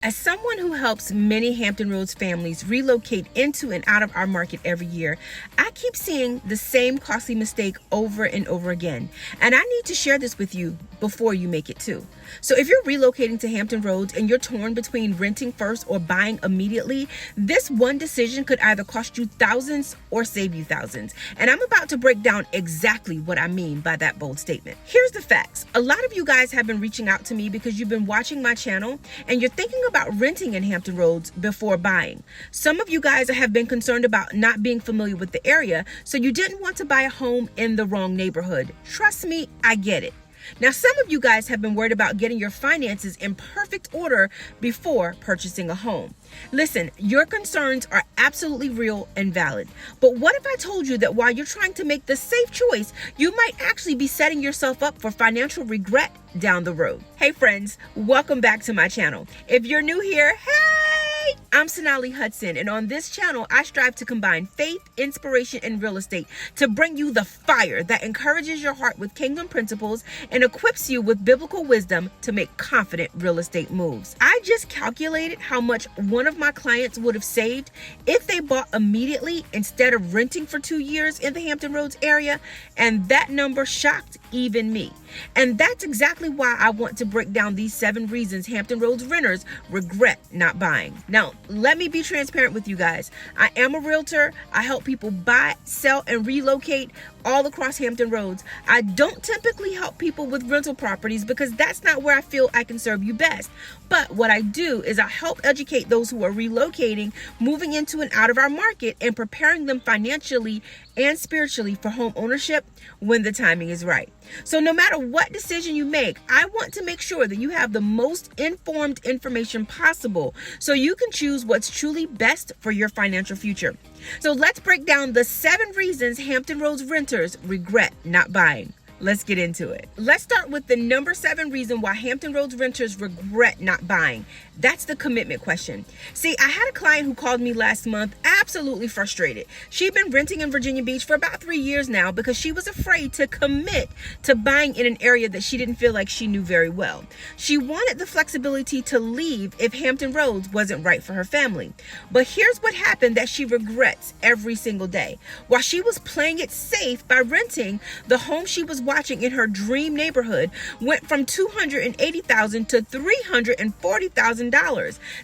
As someone who helps many Hampton Roads families relocate into and out of our market every year, I keep seeing the same costly mistake over and over again. And I need to share this with you before you make it too. So if you're relocating to Hampton Roads and you're torn between renting first or buying immediately, this one decision could either cost you thousands or save you thousands. And I'm about to break down exactly what I mean by that bold statement. Here's the facts. A lot of you guys have been reaching out to me because you've been watching my channel and you're thinking about renting in Hampton Roads before buying. Some of you guys have been concerned about not being familiar with the area, so you didn't want to buy a home in the wrong neighborhood. Trust me, I get it. Now, some of you guys have been worried about getting your finances in perfect order before purchasing a home. Listen, your concerns are absolutely real and valid. But what if I told you that while you're trying to make the safe choice, you might actually be setting yourself up for financial regret down the road? Hey friends, welcome back to my channel. If you're new here, hey! I'm Sonali Hudson, and on this channel, I strive to combine faith, inspiration, and real estate to bring you the fire that encourages your heart with kingdom principles and equips you with biblical wisdom to make confident real estate moves. I just calculated how much one of my clients would have saved if they bought immediately instead of renting for 2 years in the Hampton Roads area, and that number shocked even me. And that's exactly why I want to break down these 7 reasons Hampton Roads renters regret not buying. Now, let me be transparent with you guys. I am a realtor. I help people buy, sell, and relocate all across Hampton Roads. I don't typically help people with rental properties because that's not where I feel I can serve you best. But what I do is I help educate those who are relocating, moving into and out of our market, and preparing them financially and spiritually for home ownership when the timing is right. So no matter what decision you make, I want to make sure that you have the most informed information possible so you can choose what's truly best for your financial future. So let's break down the 7 reasons Hampton Roads renters regret not buying. Let's get into it. Let's start with the number 7 reason why Hampton Roads renters regret not buying. That's the commitment question. See, I had a client who called me last month absolutely frustrated. She'd been renting in Virginia Beach for about 3 years now because she was afraid to commit to buying in an area that she didn't feel like she knew very well. She wanted the flexibility to leave if Hampton Roads wasn't right for her family. But here's what happened that she regrets every single day. While she was playing it safe by renting, the home she was watching in her dream neighborhood went from $280,000 to $340,000.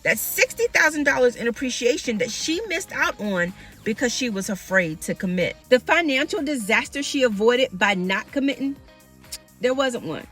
That's $60,000 in appreciation that she missed out on because she was afraid to commit. The financial disaster she avoided by not committing, there wasn't one.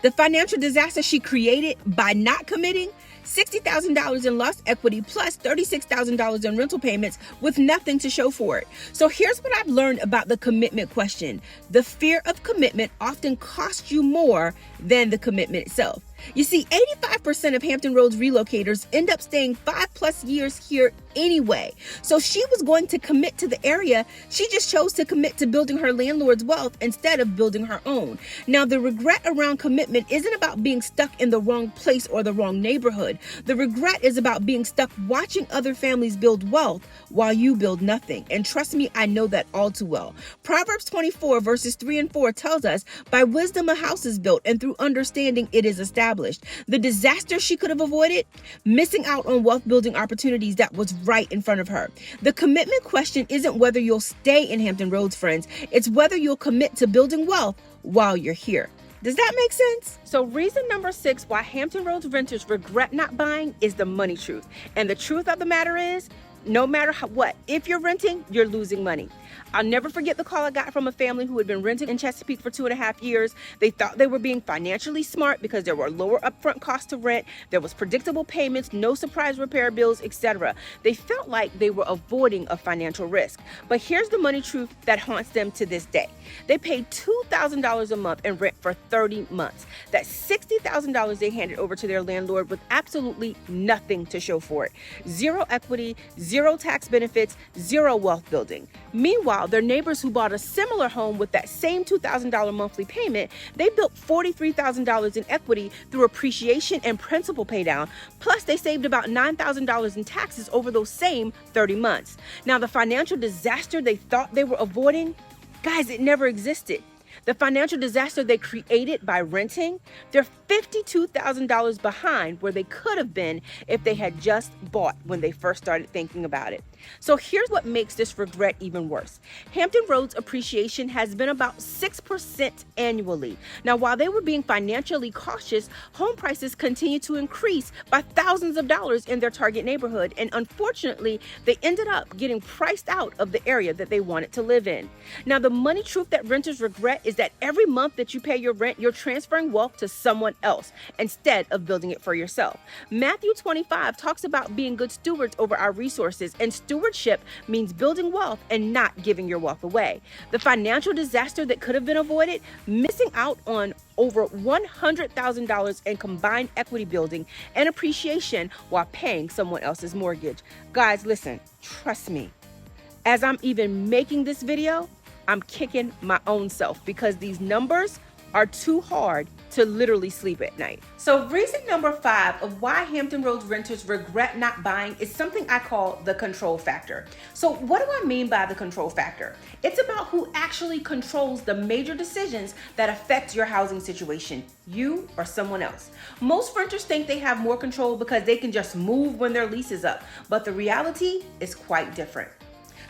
The financial disaster she created by not committing, $60,000 in lost equity plus $36,000 in rental payments with nothing to show for it. So here's what I've learned about the commitment question. The fear of commitment often costs you more than the commitment itself. You see, 85% of Hampton Roads relocators end up staying 5+ years here anyway. So she was going to commit to the area. She just chose to commit to building her landlord's wealth instead of building her own. Now, the regret around commitment isn't about being stuck in the wrong place or the wrong neighborhood. The regret is about being stuck watching other families build wealth while you build nothing. And trust me, I know that all too well. Proverbs 24 verses 3 and 4 tells us, by wisdom a house is built, and through understanding it is established. The disaster she could have avoided, missing out on wealth building opportunities that was right in front of her. The commitment question isn't whether you'll stay in Hampton Roads, friends. It's whether you'll commit to building wealth while you're here. Does that make sense? So reason number 6 why Hampton Roads renters regret not buying is the money truth. And the truth of the matter is, no matter what, if you're renting, you're losing money. I'll never forget the call I got from a family who had been renting in Chesapeake for 2.5 years. They thought they were being financially smart because there were lower upfront costs to rent, there was predictable payments, no surprise repair bills, etc. They felt like they were avoiding a financial risk. But here's the money truth that haunts them to this day. They paid $2,000 a month in rent for 30 months. That's $60,000 they handed over to their landlord with absolutely nothing to show for it. Zero equity, zero tax benefits, zero wealth building. Meanwhile, their neighbors who bought a similar home with that same $2,000 monthly payment, they built $43,000 in equity through appreciation and principal paydown. Plus, they saved about $9,000 in taxes over those same 30 months. Now, the financial disaster they thought they were avoiding, guys, it never existed. The financial disaster they created by renting, they're $52,000 behind where they could have been if they had just bought when they first started thinking about it. So here's what makes this regret even worse. Hampton Roads appreciation has been about 6% annually. Now, while they were being financially cautious, home prices continue to increase by thousands of dollars in their target neighborhood. And unfortunately, they ended up getting priced out of the area that they wanted to live in. Now, the money truth that renters regret is that every month that you pay your rent, you're transferring wealth to someone else instead of building it for yourself. Matthew 25 talks about being good stewards over our resources, and stewardship means building wealth and not giving your wealth away. The financial disaster that could have been avoided, missing out on over $100,000 in combined equity building and appreciation while paying someone else's mortgage. Guys, listen, trust me. As I'm even making this video, I'm kicking my own self because these numbers are too hard to literally sleep at night. So reason number 5 of why Hampton Roads renters regret not buying is something I call the control factor. So what do I mean by the control factor? It's about who actually controls the major decisions that affect your housing situation, you or someone else. Most renters think they have more control because they can just move when their lease is up, but the reality is quite different.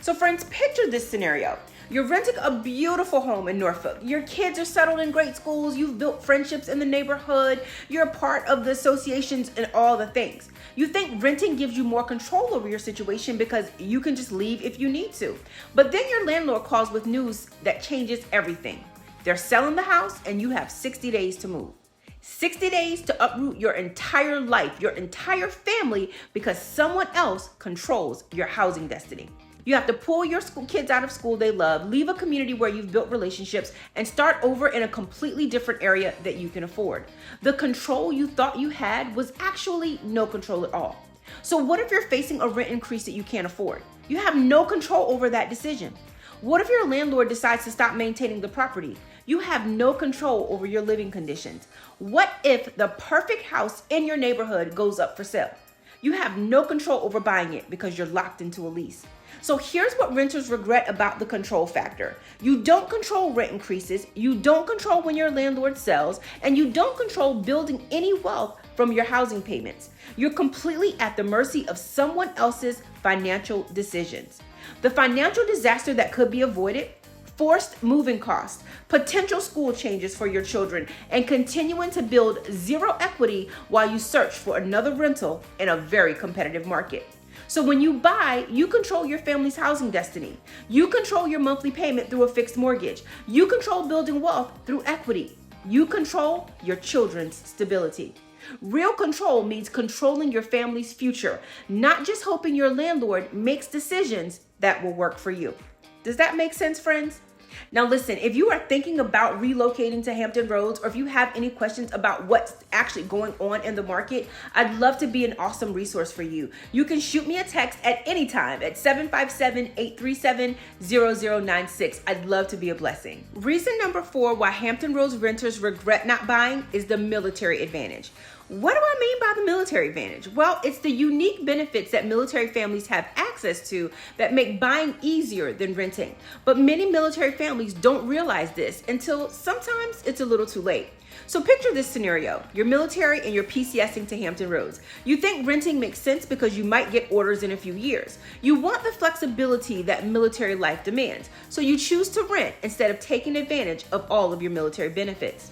So friends, picture this scenario. You're renting a beautiful home in Norfolk. Your kids are settled in great schools. You've built friendships in the neighborhood. You're a part of the associations and all the things. You think renting gives you more control over your situation because you can just leave if you need to. But then your landlord calls with news that changes everything. They're selling the house and you have 60 days to move. 60 days to uproot your entire life, your entire family, because someone else controls your housing destiny. You have to pull your kids out of school they love, leave a community where you've built relationships, and start over in a completely different area that you can afford. The control you thought you had was actually no control at all. So what if you're facing a rent increase that you can't afford? You have no control over that decision. What if your landlord decides to stop maintaining the property? You have no control over your living conditions. What if the perfect house in your neighborhood goes up for sale? You have no control over buying it because you're locked into a lease. So here's what renters regret about the control factor. You don't control rent increases, you don't control when your landlord sells, and you don't control building any wealth from your housing payments. You're completely at the mercy of someone else's financial decisions. The financial disaster that could be avoided: forced moving costs, potential school changes for your children, and continuing to build zero equity while you search for another rental in a very competitive market. So when you buy, you control your family's housing destiny. You control your monthly payment through a fixed mortgage. You control building wealth through equity. You control your children's stability. Real control means controlling your family's future, not just hoping your landlord makes decisions that will work for you. Does that make sense, friends? Now listen, if you are thinking about relocating to Hampton Roads, or if you have any questions about what's actually going on in the market, I'd love to be an awesome resource for you. You can shoot me a text at any time at 757-837-0096. I'd love to be a blessing. Reason number 4 why Hampton Roads renters regret not buying is the military advantage. What do I mean by the military advantage? Well, it's the unique benefits that military families have access to that make buying easier than renting. But many military families don't realize this until sometimes it's a little too late. So picture this scenario. You're military and you're PCSing to Hampton Roads. You think renting makes sense because you might get orders in a few years. You want the flexibility that military life demands, so you choose to rent instead of taking advantage of all of your military benefits.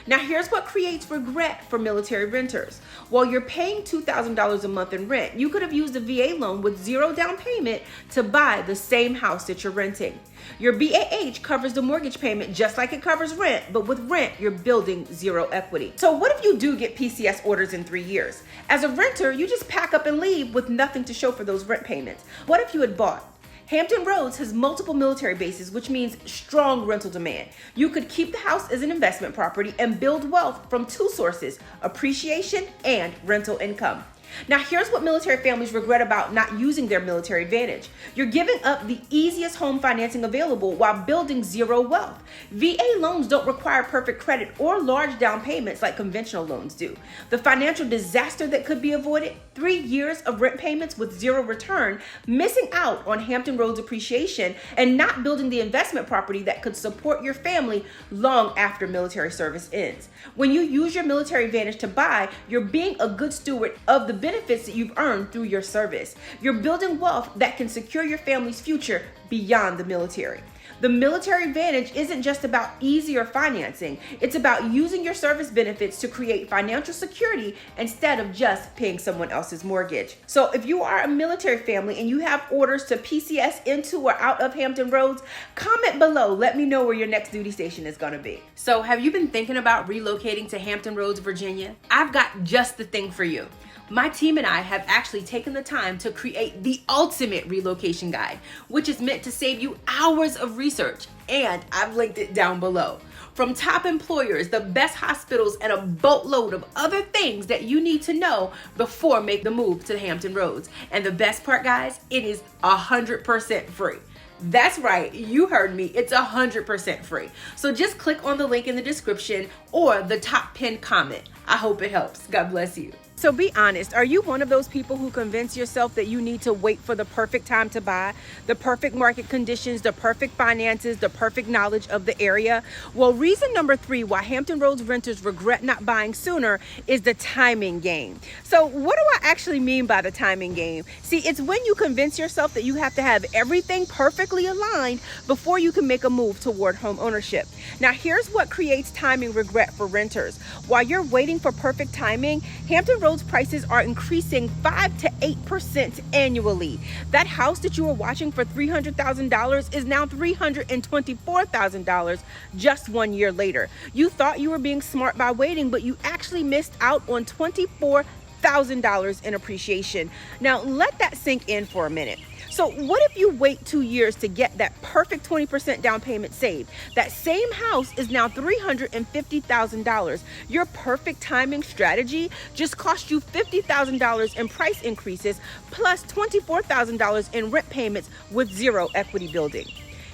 Now here's what creates regret for military renters. While you're paying $2,000 a month in rent, you could have used a VA loan with zero down payment to buy the same house that you're renting. Your BAH covers the mortgage payment just like it covers rent, but with rent, you're building zero equity. So what if you do get PCS orders in 3 years? As a renter, you just pack up and leave with nothing to show for those rent payments. What if you had bought? Hampton Roads has multiple military bases, which means strong rental demand. You could keep the house as an investment property and build wealth from 2 sources: appreciation and rental income. Now, here's what military families regret about not using their military advantage. You're giving up the easiest home financing available while building zero wealth. VA loans don't require perfect credit or large down payments like conventional loans do. The financial disaster that could be avoided, 3 years of rent payments with zero return, missing out on Hampton Roads appreciation, and not building the investment property that could support your family long after military service ends. When you use your military advantage to buy, you're being a good steward of the benefits that you've earned through your service. You're building wealth that can secure your family's future beyond the military. The military advantage isn't just about easier financing. It's about using your service benefits to create financial security instead of just paying someone else's mortgage. So if you are a military family and you have orders to PCS into or out of Hampton Roads, comment below. Let me know where your next duty station is going to be. So have you been thinking about relocating to Hampton Roads, Virginia? I've got just the thing for you. My team and I have actually taken the time to create the ultimate relocation guide, which is meant to save you hours of research, and I've linked it down below. From top employers, the best hospitals, and a boatload of other things that you need to know before making the move to Hampton Roads. And the best part, guys, it is 100% free. That's right, you heard me, it's 100% free. So just click on the link in the description or the top pinned comment. I hope it helps. God bless you. So be honest, are you one of those people who convince yourself that you need to wait for the perfect time to buy, the perfect market conditions, the perfect finances, the perfect knowledge of the area? Well, reason number 3 why Hampton Roads renters regret not buying sooner is the timing game. So what do I actually mean by the timing game? See, it's when you convince yourself that you have to have everything perfectly aligned before you can make a move toward home ownership. Now, here's what creates timing regret for renters. While you're waiting for perfect timing, Hampton Roads prices are increasing 5 to 8% annually. That house that you were watching for $300,000 is now $324,000 just 1 year later. You thought you were being smart by waiting, but you actually missed out on $24,000 in appreciation. Now let that sink in for a minute. So what if you wait 2 years to get that perfect 20% down payment saved? That same house is now $350,000. Your perfect timing strategy just cost you $50,000 in price increases plus $24,000 in rent payments with zero equity building.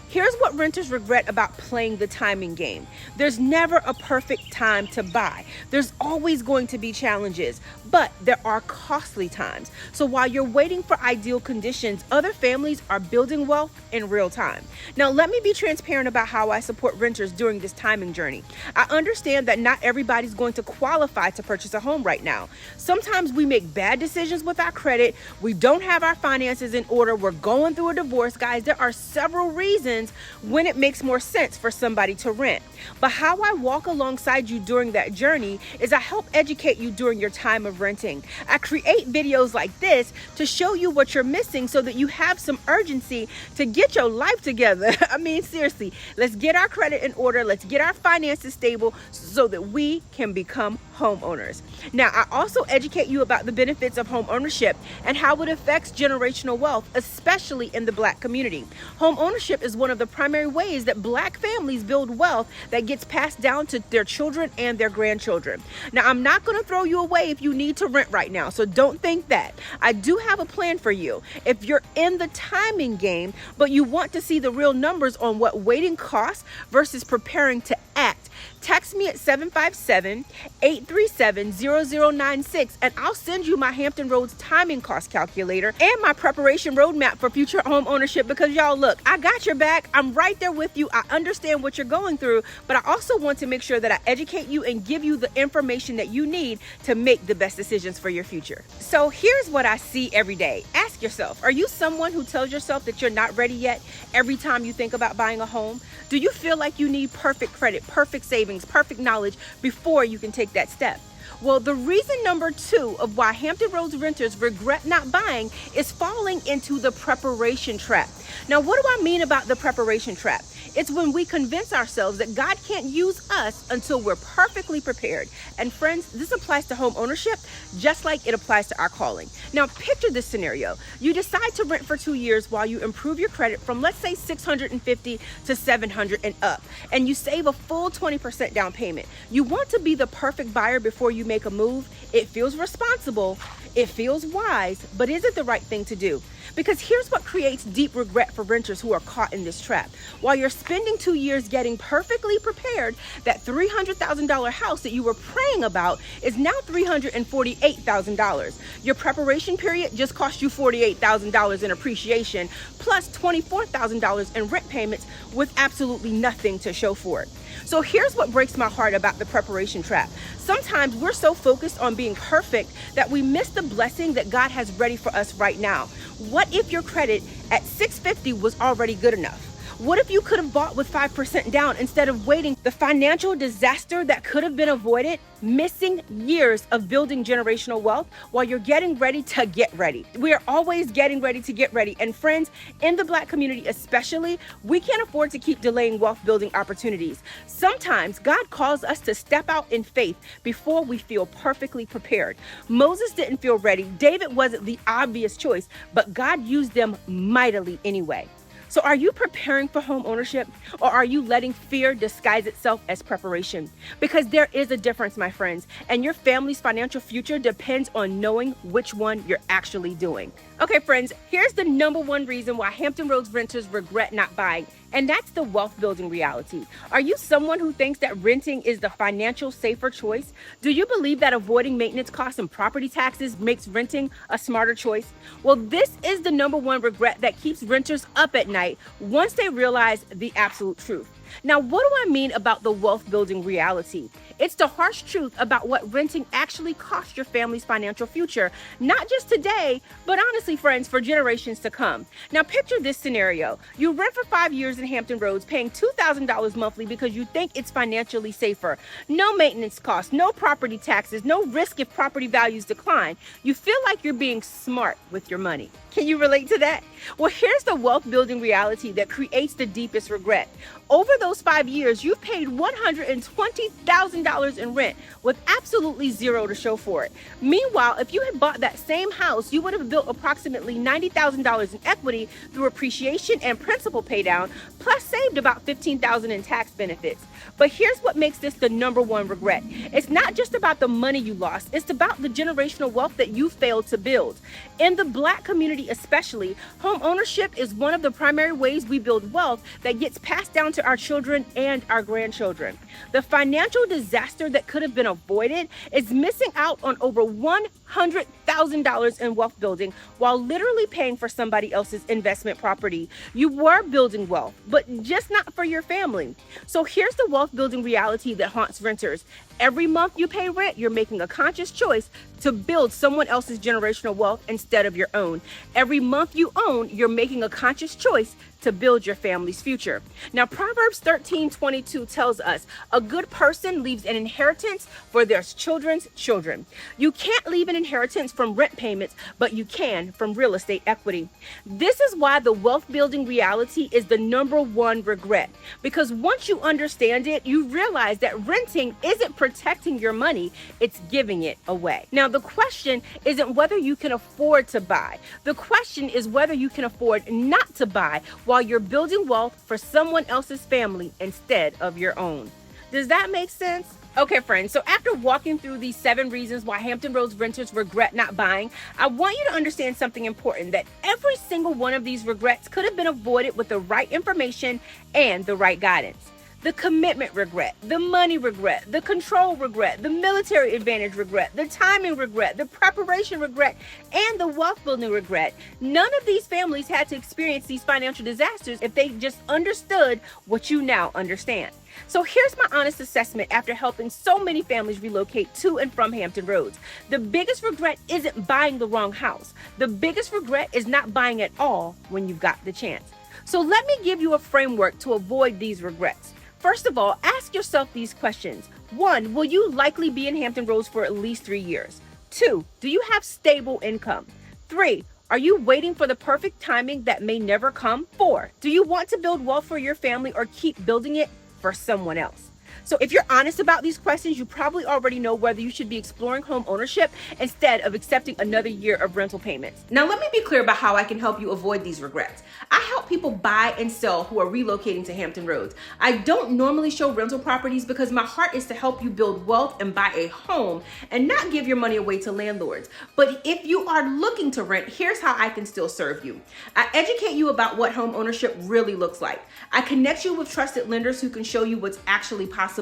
Here's what renters regret about playing the timing game. There's never a perfect time to buy. There's always going to be challenges, but there are costly times. So while you're waiting for ideal conditions, other families are building wealth in real time. Now, let me be transparent about how I support renters during this timing journey. I understand that not everybody's going to qualify to purchase a home right now. Sometimes we make bad decisions with our credit. We don't have our finances in order. We're going through a divorce. Guys, there are several reasons when it makes more sense for somebody to rent. But how I walk alongside you during that journey is I help educate you during your time of renting. I create videos like this to show you what you're missing so that you have some urgency to get your life together. I mean, seriously, let's get our credit in order. Let's get our finances stable so that we can become homeowners. Now, I also educate you about the benefits of home ownership and how it affects generational wealth, especially in the Black community. Home ownership is one of the primary ways that Black families build wealth that gets passed down to their children and their grandchildren. Now, I'm not going to throw you away if you need to rent right now, so don't think that. I do have a plan for you. If you're in the timing game, but you want to see the real numbers on what waiting costs versus preparing to act, text me at 757-837-0096 and I'll send you my Hampton Roads timing cost calculator and my preparation roadmap for future home ownership, because y'all, look, I got your back. I'm right there with you. I understand what you're going through, but I also want to make sure that I educate you and give you the information that you need to make the best decisions for your future. So here's what I see every day. Ask yourself, are you someone who tells yourself that you're not ready yet every time you think about buying a home? Do you feel like you need perfect credit, perfect savings, perfect knowledge before you can take that step? Well, the reason number 2 of why Hampton Roads renters regret not buying is falling into the preparation trap. Now, what do I mean about the preparation trap? It's when we convince ourselves that God can't use us until we're perfectly prepared. And friends, this applies to home ownership just like it applies to our calling. Now, picture this scenario. You decide to rent for 2 years while you improve your credit from, let's say, 650 to 700 and up, and you save a full 20% down payment. You want to be the perfect buyer before you make a move. It feels responsible. It feels wise, but is it the right thing to do? Because here's what creates deep regret for renters who are caught in this trap. While you're spending 2 years getting perfectly prepared, that $300,000 house that you were praying about is now $348,000. Your preparation period just cost you $48,000 in appreciation, plus $24,000 in rent payments with absolutely nothing to show for it. So here's what breaks my heart about the preparation trap. Sometimes we're so focused on being perfect that we miss the blessing that God has ready for us right now. What if your credit at 650 was already good enough? What if you could have bought with 5% down instead of waiting? The financial disaster that could have been avoided, missing years of building generational wealth while you're getting ready to get ready. We are always getting ready to get ready. And friends, in the Black community especially, we can't afford to keep delaying wealth building opportunities. Sometimes God calls us to step out in faith before we feel perfectly prepared. Moses didn't feel ready. David wasn't the obvious choice, but God used them mightily anyway. So are you preparing for home ownership, or are you letting fear disguise itself as preparation? Because there is a difference, my friends, and your family's financial future depends on knowing which one you're actually doing. Okay, friends, here's the number one reason why Hampton Roads renters regret not buying, and that's the wealth building reality. Are you someone who thinks that renting is the financial safer choice? Do you believe that avoiding maintenance costs and property taxes makes renting a smarter choice? Well, this is the number one regret that keeps renters up at night once they realize the absolute truth. Now, what do I mean about the wealth building reality? It's the harsh truth about what renting actually costs your family's financial future, not just today, but honestly, friends, for generations to come. Now, picture this scenario. You rent for 5 years in Hampton Roads, paying $2,000 monthly because you think it's financially safer. No maintenance costs, no property taxes, no risk if property values decline. You feel like you're being smart with your money. Can you relate to that? Well, here's the wealth building reality that creates the deepest regret. Over those 5 years, you've paid $120,000 in rent with absolutely zero to show for it. Meanwhile, if you had bought that same house, you would have built approximately $90,000 in equity through appreciation and principal paydown, plus saved about $15,000 in tax benefits. But here's what makes this the number one regret. It's not just about the money you lost, it's about the generational wealth that you failed to build. In the Black community especially, home ownership is one of the primary ways we build wealth that gets passed down to our children and our grandchildren. The financial disaster that could have been avoided is missing out on over $100,000 in wealth building while literally paying for somebody else's investment property. You were building wealth, but just not for your family. So here's the wealth building reality that haunts renters. Every month you pay rent, you're making a conscious choice to build someone else's generational wealth instead of your own. Every month you own, you're making a conscious choice to build your family's future. Now, Proverbs 13:22 tells us, a good person leaves an inheritance for their children's children. You can't leave an inheritance from rent payments, but you can from real estate equity. This is why the wealth building reality is the number one regret. Because once you understand it, you realize that renting isn't protecting your money, it's giving it away. Now, the question isn't whether you can afford to buy. The question is whether you can afford not to buy while you're building wealth for someone else's family instead of your own. Does that make sense? Okay, friends, so after walking through these 7 reasons why Hampton Roads renters regret not buying, I want you to understand something important, that every single one of these regrets could have been avoided with the right information and the right guidance. The commitment regret, the money regret, the control regret, the military advantage regret, the timing regret, the preparation regret, and the wealth building regret. None of these families had to experience these financial disasters if they just understood what you now understand. So here's my honest assessment after helping so many families relocate to and from Hampton Roads. The biggest regret isn't buying the wrong house. The biggest regret is not buying at all when you've got the chance. So let me give you a framework to avoid these regrets. First of all, ask yourself these questions. 1, will you likely be in Hampton Roads for at least 3 years? 2, do you have stable income? 3, are you waiting for the perfect timing that may never come? 4, do you want to build wealth for your family or keep building it for someone else? So if you're honest about these questions, you probably already know whether you should be exploring home ownership instead of accepting another year of rental payments. Now, let me be clear about how I can help you avoid these regrets. I help people buy and sell who are relocating to Hampton Roads. I don't normally show rental properties because my heart is to help you build wealth and buy a home and not give your money away to landlords. But if you are looking to rent, here's how I can still serve you. I educate you about what home ownership really looks like. I connect you with trusted lenders who can show you what's actually possible.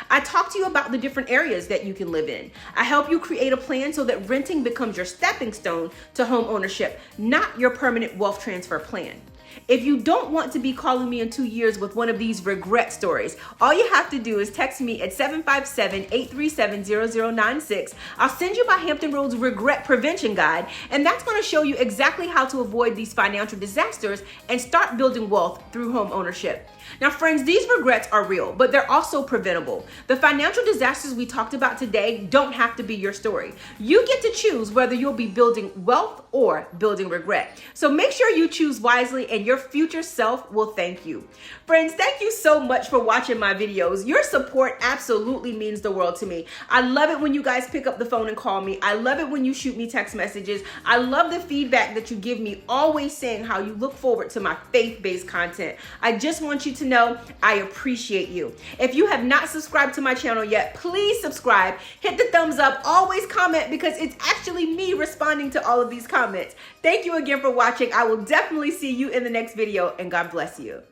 I talk to you about the different areas that you can live in. I help you create a plan so that renting becomes your stepping stone to home ownership, not your permanent wealth transfer plan. If you don't want to be calling me in 2 years with one of these regret stories, all you have to do is text me at 757-837-0096. I'll send you my Hampton Roads Regret Prevention Guide, and that's going to show you exactly how to avoid these financial disasters and start building wealth through home ownership. Now, friends, these regrets are real, but they're also preventable. The financial disasters we talked about today don't have to be your story. You get to choose whether you'll be building wealth or building regret. So make sure you choose wisely, and your future self will thank you. Friends, thank you so much for watching my videos. Your support absolutely means the world to me. I love it when you guys pick up the phone and call me. I love it when you shoot me text messages. I love the feedback that you give me, always saying how you look forward to my faith-based content. I just want you to know I appreciate you. If you have not subscribed to my channel yet, please subscribe. Hit the thumbs up. Always comment, because it's actually me responding to all of these comments. Thank you again for watching. I will definitely see you in the next video, and God bless you.